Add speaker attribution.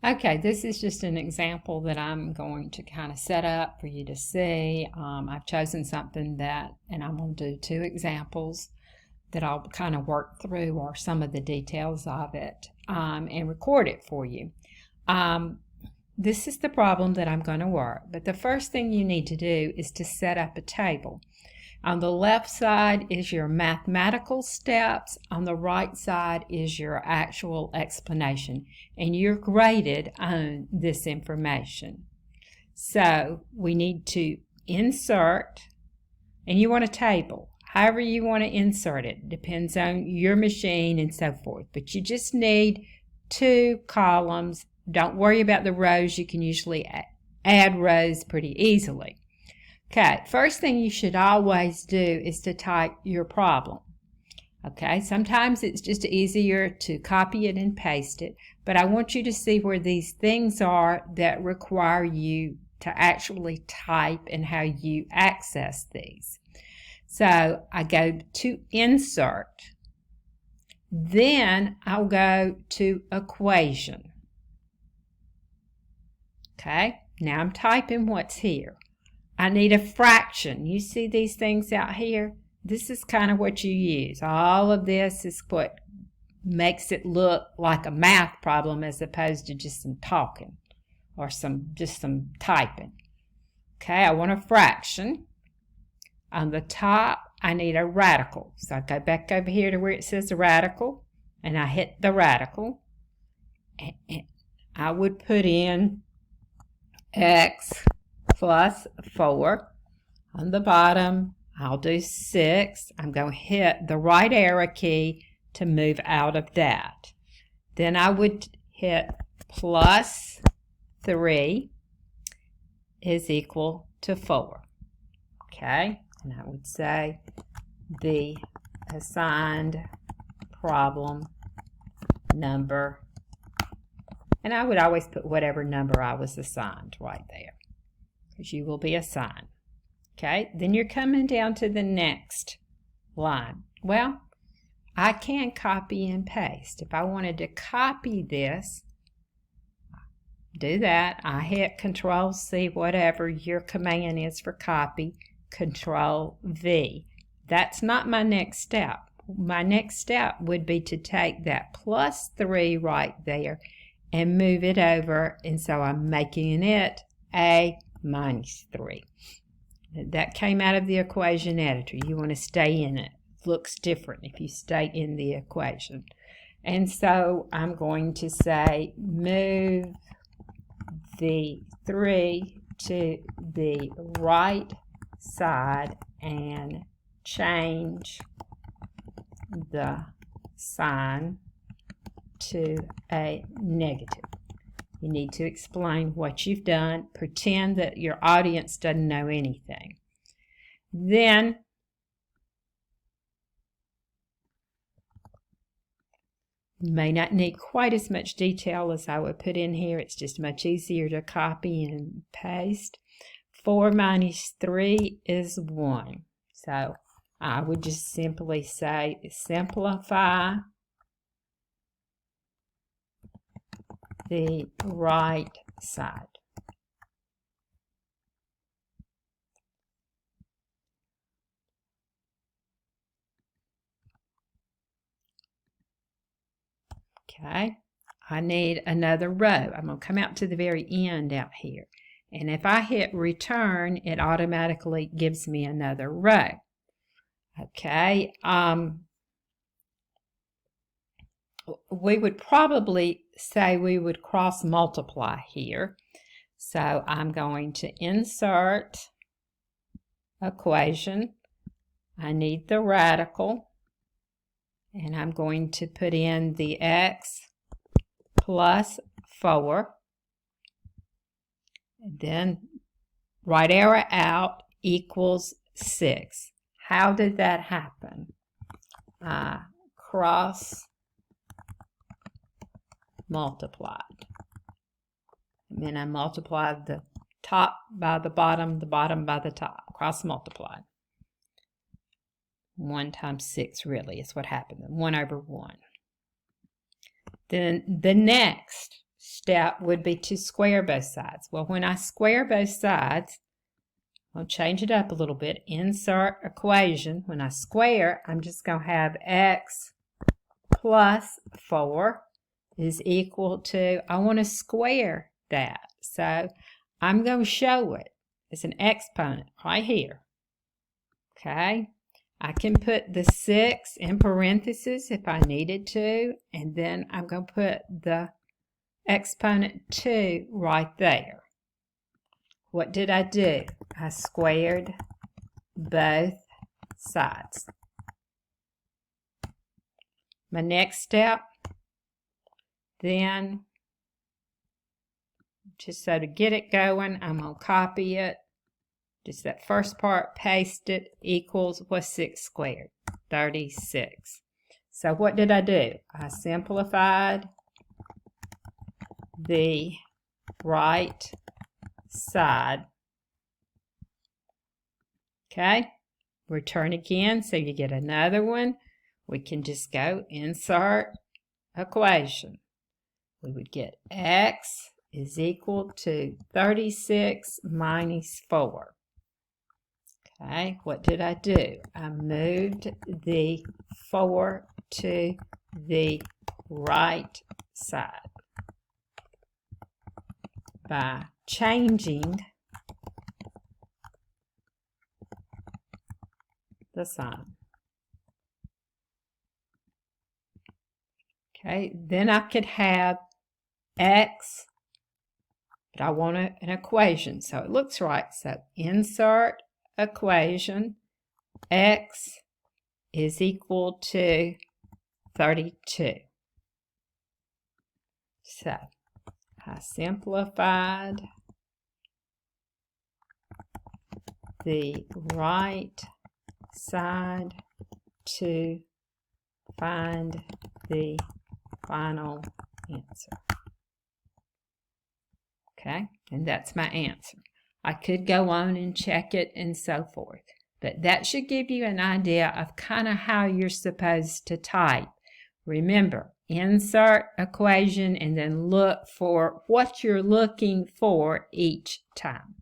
Speaker 1: Okay, this is just an example that I'm going to kind of set up for you to see. I've chosen something and I'm going to do two examples that I'll kind of work through or some of the details of it and record it for you. This is the problem that I'm going to work, but the first thing you need to do is to set up a table. On the left side is your mathematical steps. On the right side is your actual explanation. And you're graded on this information. So we need to insert, and you want a table. However you want to insert it. Depends on your machine and so forth. But you just need 2 columns. Don't worry about the rows. You can usually add rows pretty easily. Okay, first thing you should always do is to type your problem. Okay, sometimes it's just easier to copy it and paste it, but I want you to see where these things are that require you to actually type and how you access these. So I go to Insert, then I'll go to Equation. Okay, now I'm typing what's here. I need a fraction. You see these things out here? This is kind of what you use. All of this is what makes it look like a math problem as opposed to just some talking or just some typing. Okay, I want a fraction. On the top, I need a radical. So I go back over here to where it says radical, and I hit the radical. And I would put in x plus 4. On the bottom, I'll do 6. I'm going to hit the right arrow key to move out of that. Then I would hit plus 3 is equal to 4. Okay, and I would say the assigned problem number, and I would always put whatever number I was assigned right there, because you will be assigned. Okay, then you're coming down to the next line. Well, I can copy and paste. If I wanted to copy this, do that. I hit Control C, whatever your command is for copy, Control V. That's not my next step. My next step would be to take that plus 3 right there and move it over, and so I'm making it a minus 3. That came out of the equation editor. You want to stay in it. It looks different if you stay in the equation. And so I'm going to say move the 3 to the right side and change the sign to a negative. You need to explain what you've done. Pretend that your audience doesn't know anything. Then you may not need quite as much detail as I would put in here. It's just much easier to copy and paste. 4 minus 3 is 1. So I would just simply say simplify the right side. Okay, I need another row. I'm going to come out to the very end out here. And if I hit return, it automatically gives me another row. Okay, we would probably say we would cross multiply here. So I'm going to insert equation. I need the radical, and I'm going to put in the x plus 4. And then right arrow out equals 6. How did that happen? I cross multiplied. And then I multiplied the top by the bottom by the top. Cross multiplied. 1 times 6 really is what happened. 1 over 1. Then the next step would be to square both sides. Well, when I square both sides, I'll change it up a little bit. Insert equation. When I square, I'm just going to have x plus 4 is equal to, I want to square that. So I'm going to show it as an exponent right here. Okay. I can put the 6 in parentheses if I needed to, and then I'm going to put the exponent 2 right there. What did I do? I squared both sides. My next step, then, just so to get it going, I'm going to copy it. Just that first part, paste it, equals what's 6 squared? 36. So what did I do? I simplified the right side. Okay, return again, so you get another one. We can just go insert equation. We would get x is equal to 36 minus 4. Okay, what did I do? I moved the 4 to the right side by changing the sign. Okay, then I could have x, but I want an equation, so it looks right. So insert equation, x is equal to 32. So I simplified the right side to find the final answer. Okay, and that's my answer. I could go on and check it and so forth, but that should give you an idea of kind of how you're supposed to type. Remember, insert equation and then look for what you're looking for each time.